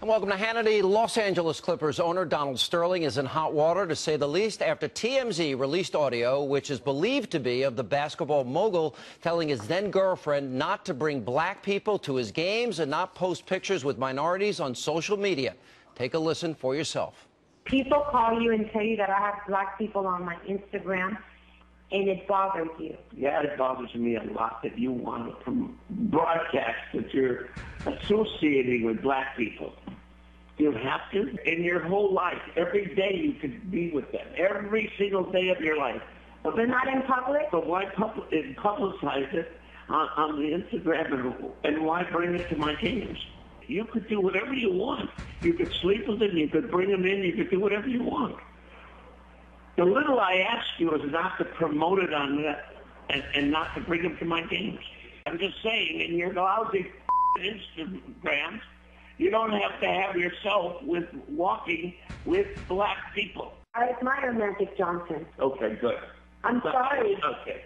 And welcome to Hannity. Los Angeles Clippers owner Donald Sterling is in hot water, to say the least, after TMZ released audio which is believed to be of the basketball mogul telling his then-girlfriend not to bring black people to his games and not post pictures with minorities on social media. Take a listen for yourself. People call you and tell you that I have black people on my Instagram, and it bothers you. Yeah, it bothers me a lot that you want to broadcast that you're associating with black people. You have to. In your whole life, every day you could be with them. Every single day of your life. But they're not in public? But why publicize it on the Instagram and why bring it to my games? You could do whatever you want. You could sleep with them, you could bring them in, you could do whatever you want. The little I ask you is not to promote it on that and not to bring them to my games. I'm just saying, in your lousy Instagrams, you don't have to have yourself walking with black people. I admire Magic Johnson. Okay, good. I'm sorry. Okay.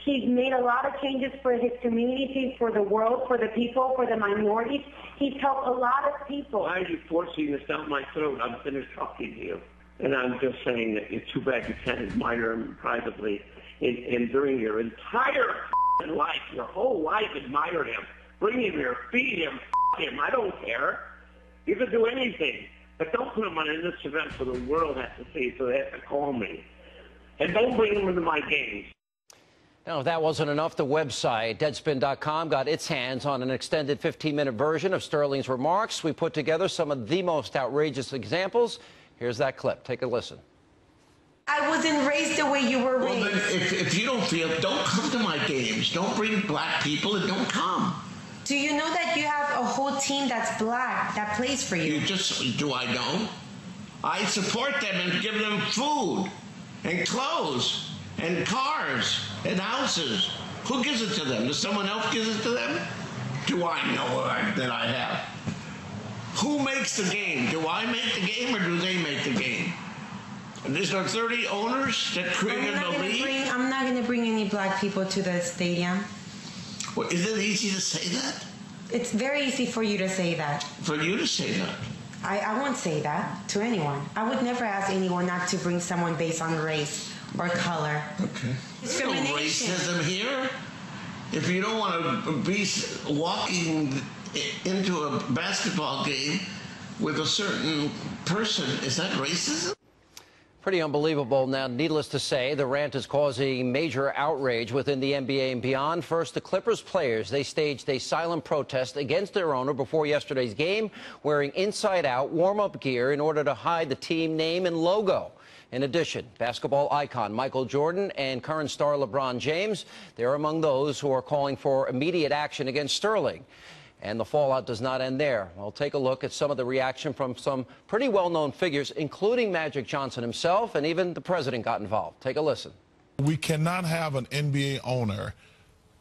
He's made a lot of changes for his community, for the world, for the people, for the minorities. He's helped a lot of people. Why are you forcing this down my throat? I'm finished talking to you. And I'm just saying that it's too bad you can't admire him privately and during your entire life, your whole life admire him. Bring him here, feed him, him. I don't care. You can do anything. But don't put him on this event for the world has to see, so they have to call me. And don't bring him into my games. Now, if that wasn't enough, the website Deadspin.com got its hands on an extended 15-minute version of Sterling's remarks. We put together some of the most outrageous examples. Here's that clip. Take a listen. I wasn't raised the way you were raised. Well, then, if you don't feel, don't come to my games. Don't bring black people and don't come. Do you know that you have a whole team that's black that plays for you? Do I know? I support them and give them food and clothes and cars and houses. Who gives it to them? Does someone else give it to them? Do I know that I have? Who makes the game? Do I make the game or do they make the game? And there's no 30 owners that created the league? I'm not going to bring any black people to the stadium. Well, is it easy to say that? It's very easy for you to say that. For you to say that? I won't say that to anyone. I would never ask anyone not to bring someone based on race or color. Okay. There's no racism here. If you don't want to be walking into a basketball game with a certain person, is that racism? Pretty unbelievable. Now, needless to say, the rant is causing major outrage within the NBA and beyond. First, the Clippers players. They staged a silent protest against their owner before yesterday's game, wearing inside-out warm-up gear in order to hide the team name and logo. In addition, basketball icon Michael Jordan and current star LeBron James, they're among those who are calling for immediate action against Sterling. And the fallout does not end there. We'll take a look at some of the reaction from some pretty well-known figures, including Magic Johnson himself, and even the president got involved. Take a listen. We cannot have an NBA owner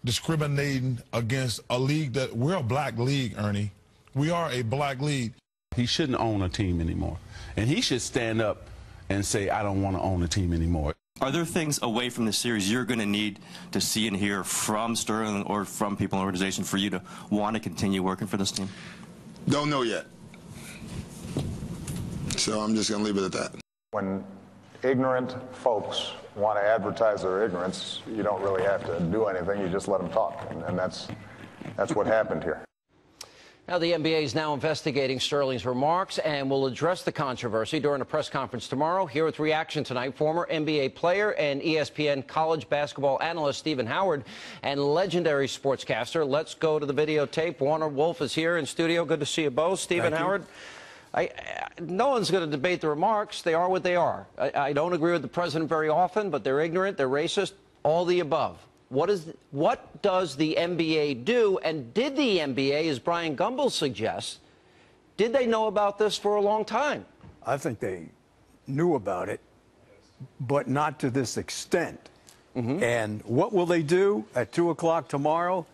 discriminating against a league that we're a black league, Ernie. We are a black league. He shouldn't own a team anymore. And he should stand up and say, I don't want to own a team anymore. Are there things away from the series you're going to need to see and hear from Sterling or from people in the organization for you to want to continue working for this team? Don't know yet. So I'm just going to leave it at that. When ignorant folks want to advertise their ignorance, you don't really have to do anything. You just let them talk. And that's what happened here. Now, the NBA is now investigating Sterling's remarks and will address the controversy during a press conference tomorrow. Here with reaction tonight, former NBA player and ESPN college basketball analyst Stephen Howard and legendary sportscaster. Let's go to the videotape. Warner Wolf is here in studio. Good to see you both. Stephen Howard, no one's going to debate the remarks. They are what they are. I don't agree with the president very often, but they're ignorant, they're racist, all the above. What does the NBA do? And did the NBA, as Brian Gumbel suggests, did they know about this for a long time? I think they knew about it, but not to this extent. And what will they do at 2 o'clock tomorrow?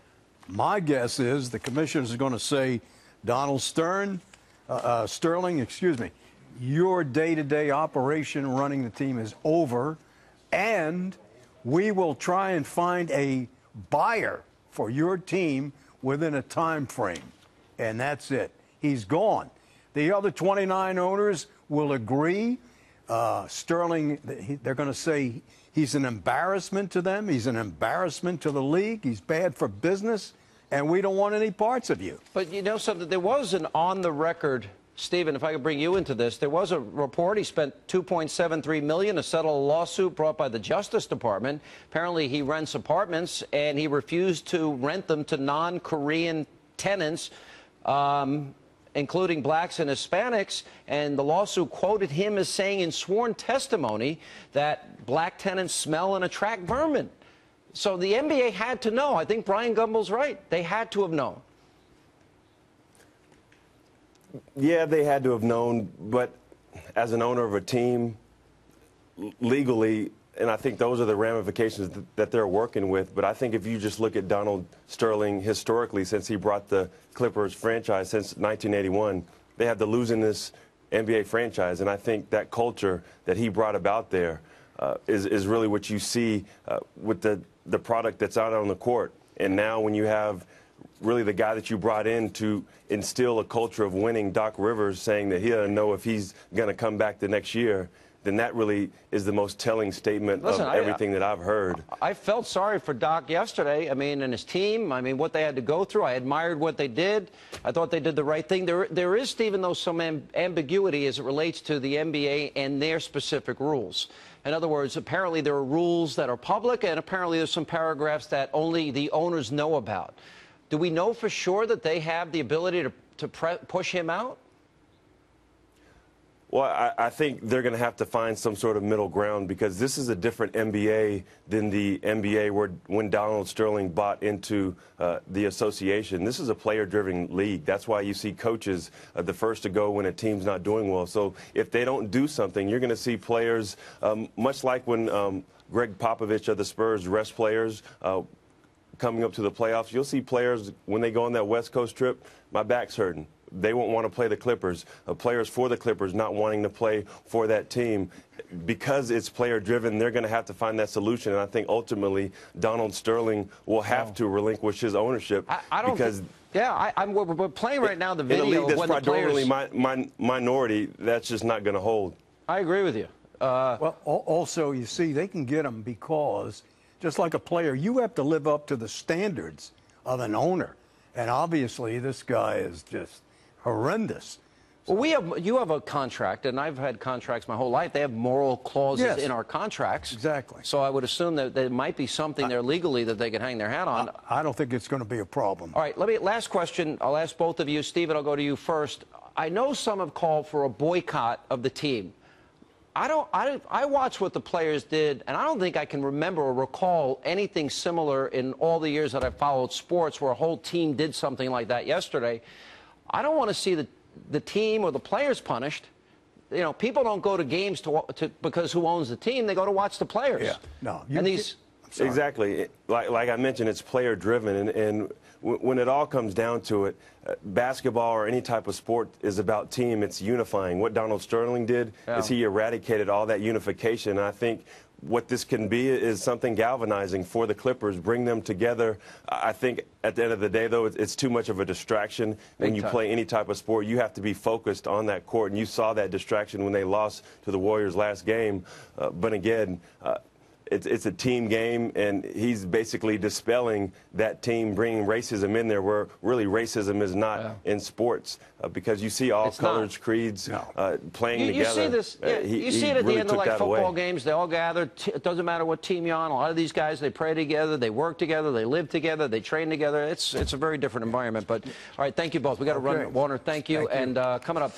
My guess is the commissioners are going to say, Donald Sterling, your day-to-day operation running the team is over, and we will try and find a buyer for your team within a time frame. And that's it. He's gone. the other 29 owners will agree. Sterling, they're going to say he's an embarrassment to them. He's an embarrassment to the league. He's bad for business, and we don't want any parts of you. But you know something? There was an on-the-record, Stephen, if I could bring you into this, there was a report he spent $2.73 million to settle a lawsuit brought by the Justice Department. Apparently, he rents apartments, and he refused to rent them to non-Korean tenants, including blacks and Hispanics, and the lawsuit quoted him as saying in sworn testimony that black tenants smell and attract vermin. So the NBA had to know. I think Brian Gumbel's right. They had to have known. Yeah, they had to have known, but as an owner of a team, legally, and I think those are the ramifications that they're working with. But I think if you just look at Donald Sterling historically, since he brought the Clippers franchise since 1981, they have the losingest NBA franchise. And I think that culture that he brought about there is really what you see with the product that's out on the court. And now when you have really the guy that you brought in to instill a culture of winning, Doc Rivers, saying that he doesn't know if he's going to come back the next year, then that really is the most telling statement of everything that I've heard. I felt sorry for Doc yesterday. I mean, and his team. I mean, what they had to go through. I admired what they did. I thought they did the right thing. There is, Stephen, though, some ambiguity as it relates to the NBA and their specific rules. In other words, apparently there are rules that are public, and apparently there's some paragraphs that only the owners know about. Do we know for sure that they have the ability to push him out? Well, I think they're going to have to find some sort of middle ground, because this is a different NBA than the NBA when Donald Sterling bought into the association. This is a player-driven league. That's why you see coaches the first to go when a team's not doing well. So if they don't do something, you're going to see players, much like when Greg Popovich of the Spurs rest players coming up to the playoffs. You'll see players, when they go on that West Coast trip, my back's hurting. They won't want to play the Clippers. Players for the Clippers not wanting to play for that team. Because it's player-driven, they're going to have to find that solution. And I think ultimately Donald Sterling will have to relinquish his ownership. I don't because we're playing right now the video in a league that's of when the players... predominantly minority, that's just not going to hold. I agree with you. Well, also, you see, they can get them because, just like a player, you have to live up to the standards of an owner. And obviously, this guy is just horrendous. Well, you have a contract, and I've had contracts my whole life. They have moral clauses in our contracts. Exactly. So I would assume that there might be something there legally that they can hang their hat on. I don't think it's going to be a problem. All right, last question. I'll ask both of you. Stephen, I'll go to you first. I know some have called for a boycott of the team. I watched what the players did, and I don't think I can remember or recall anything similar in all the years that I've followed sports where a whole team did something like that yesterday. I don't want to see the team or the players punished. You know, people don't go to games because who owns the team. They go to watch the players. Yeah, no. Exactly. Like I mentioned, it's player-driven, and when it all comes down to it, basketball or any type of sport is about team. It's unifying. What Donald Sterling did is he eradicated all that unification. And I think what this can be is something galvanizing for the Clippers, bring them together. I think at the end of the day, though, it's too much of a distraction. When you play any type of sport, you have to be focused on that court. And you saw that distraction when they lost to the Warriors last game. But again, it's a team game, and he's basically dispelling that team, bringing racism in there, where really racism is not in sports, because you see all colors, creeds playing together. You see this. You see it at the end of like football games. They all gather. It doesn't matter what team you're on. A lot of these guys, they pray together, they work together, they live together, they train together. It's a very different environment. But all right, thank you both. We got to run. Warner, thank you. And coming up.